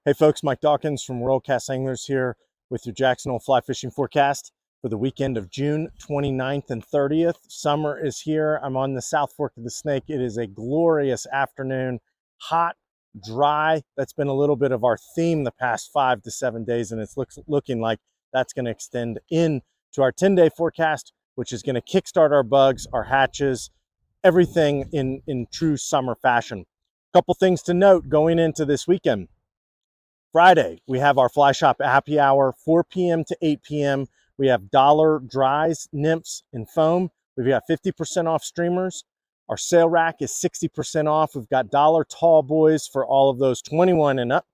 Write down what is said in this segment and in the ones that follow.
Hey folks, Mike Dawkins from World Cast Anglers here with your Jackson Hole fly fishing forecast for the weekend of June 29th and 30th. Summer is here. I'm on the South Fork of the Snake. It is a glorious afternoon, hot, dry. That's been a little bit of our theme the past 5 to 7 days, and it's looking like that's going to extend into our 10-day forecast, which is going to kickstart our bugs, our hatches, everything in true summer fashion. A couple things to note going into this weekend. Friday, we have our Fly Shop happy hour, 4 p.m. to 8 p.m. We have dollar dries, nymphs, and foam. We've got 50% off streamers. Our sale rack is 60% off. We've got dollar tall boys for all of those 21 and up.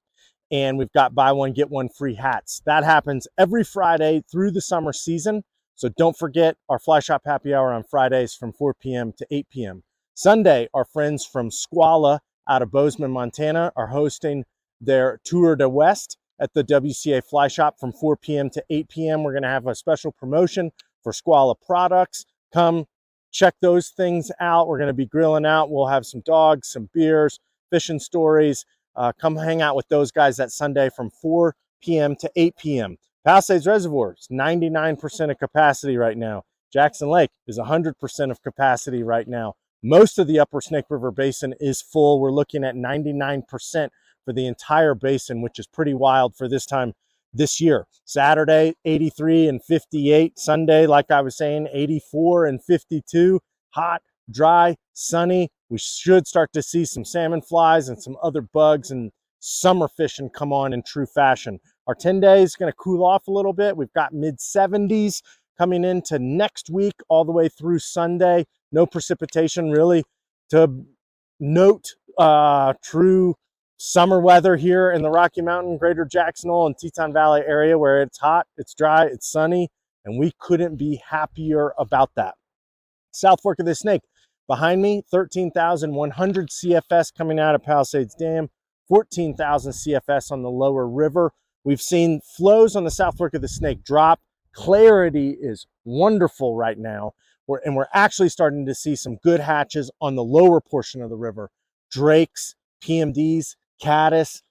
And we've got buy one, get one free hats. That happens every Friday through the summer season. So don't forget our Fly Shop happy hour on Fridays from 4 p.m. to 8 p.m. Sunday, our friends from Squala out of Bozeman, Montana are hosting their Tour de West at the WCA Fly Shop from 4 p.m. to 8 p.m. We're going to have a special promotion for Squala products. Come check those things out. We're going to be grilling out. We'll have some dogs, some beers, fishing stories. Come hang out with those guys that Sunday from 4 p.m. to 8 p.m. Palisades Reservoir is 99% of capacity right now. Jackson Lake is 100% of capacity right now. Most of the upper Snake River Basin is full. We're looking at 99% for the entire basin, which is pretty wild for this time this year. Saturday, 83 and 58. Sunday, like I was saying, 84 and 52. Hot, dry, sunny. We should start to see some salmon flies and some other bugs and summer fishing come on in true fashion. Our 10-day is going to cool off a little bit. We've got mid-70s coming into next week all the way through Sunday. No precipitation really to note. True summer weather here in the Rocky Mountain, Greater Jackson Hole and Teton Valley area, where it's hot, it's dry, it's sunny, and we couldn't be happier about that. South Fork of the Snake, behind me, 13,100 CFS coming out of Palisades Dam, 14,000 CFS on the lower river. We've seen flows on the South Fork of the Snake drop. Clarity is wonderful right now, and we're actually starting to see some good hatches on the lower portion of the river. Drakes, PMDs, caddis,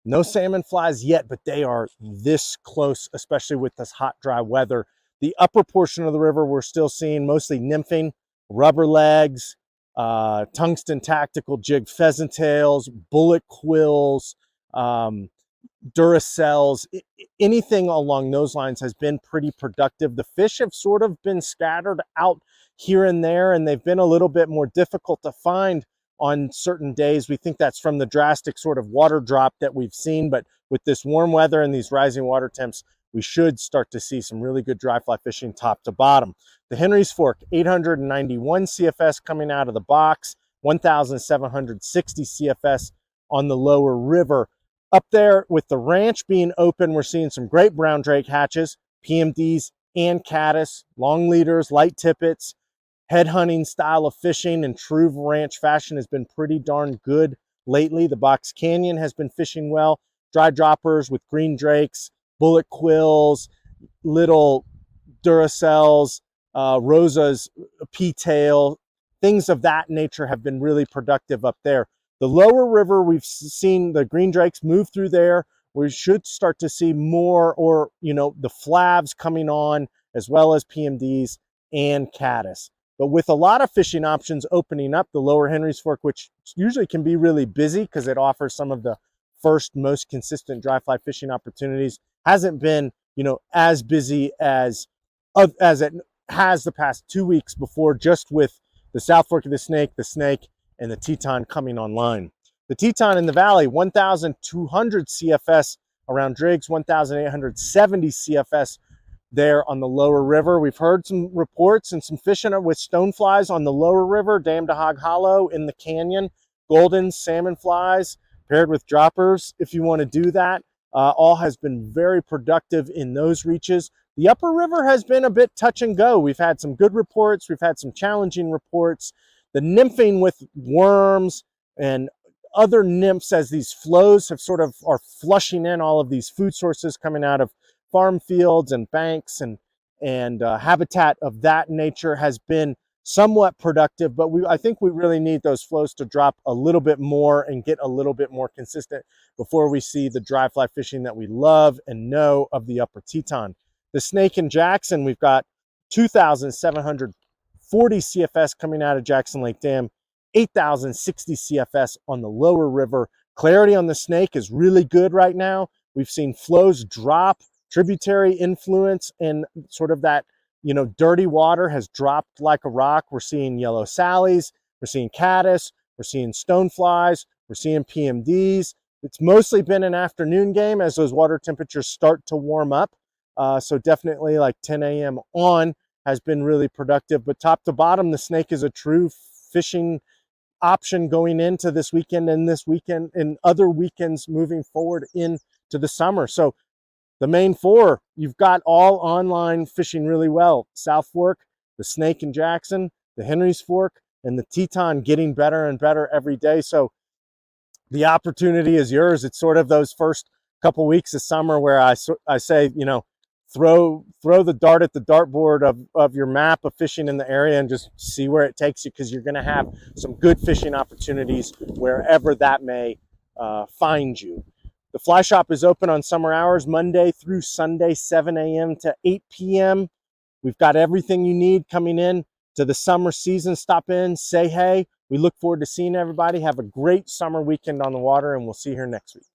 no salmon flies yet, but they are this close, especially with this hot, dry weather. The upper portion of the river, we're still seeing mostly nymphing, rubber legs, tungsten tactical jig pheasant tails, bullet quills, Duracells, anything along those lines has been pretty productive. The fish have sort of been scattered out here and there, and they've been a little bit more difficult to find on certain days. We think that's from the drastic sort of water drop that we've seen, but with this warm weather and these rising water temps, we should start to see some really good dry fly fishing top to bottom. The Henry's Fork, 891 CFS coming out of the box, 1,760 CFS on the lower river. Up there with the ranch being open, we're seeing some great brown drake hatches, PMDs and caddis, long leaders, light tippets. Head hunting style of fishing in true ranch fashion has been pretty darn good lately. The Box Canyon has been fishing well. Dry droppers with green drakes, bullet quills, little Duracells, Rosa's P-tail, things of that nature have been really productive up there. The lower river, we've seen the green drakes move through there. We should start to see more, or, the flavs coming on, as well as PMDs and caddis. But with a lot of fishing options opening up, the lower Henry's Fork, which usually can be really busy because it offers some of the first most consistent dry fly fishing opportunities, hasn't been, as busy as it has the past 2 weeks before, just with the South Fork of the Snake, and the Teton coming online. The Teton in the valley, 1,200 CFS around Driggs, 1,870 CFS there on the lower river. We've heard some reports and some fishing with stoneflies on the lower river, Dam to Hog Hollow in the canyon, golden salmon flies paired with droppers if you want to do that. All has been very productive in those reaches. The upper river has been a bit touch and go. We've had some good reports. We've had some challenging reports. The nymphing with worms and other nymphs, as these flows are flushing in all of these food sources coming out of farm fields and banks and habitat of that nature, has been somewhat productive, but I think we really need those flows to drop a little bit more and get a little bit more consistent before we see the dry fly fishing that we love and know of the upper Teton. The Snake in Jackson, we've got 2,740 CFS coming out of Jackson Lake Dam, 8,060 CFS on the lower river. Clarity on the Snake is really good right now. We've seen flows drop, tributary influence, and sort of that, you know, dirty water has dropped like a rock. We're seeing yellow sallies, we're seeing caddis, we're seeing stoneflies, we're seeing PMDs. It's mostly been an afternoon game as those water temperatures start to warm up. So definitely like 10 a.m. on has been really productive. But top to bottom, the Snake is a true fishing option going into this weekend and this weekend and other weekends moving forward into the summer. So the main four, you've got all online fishing really well. South Fork, the Snake in Jackson, the Henry's Fork, and the Teton getting better and better every day. So the opportunity is yours. It's sort of those first couple weeks of summer where I say, you know, throw the dart at the dartboard of your map of fishing in the area and just see where it takes you, because you're going to have some good fishing opportunities wherever that may find you. The Fly Shop is open on summer hours, Monday through Sunday, 7 a.m. to 8 p.m. We've got everything you need coming in to the summer season. Stop in, say hey. We look forward to seeing everybody. Have a great summer weekend on the water, and we'll see you here next week.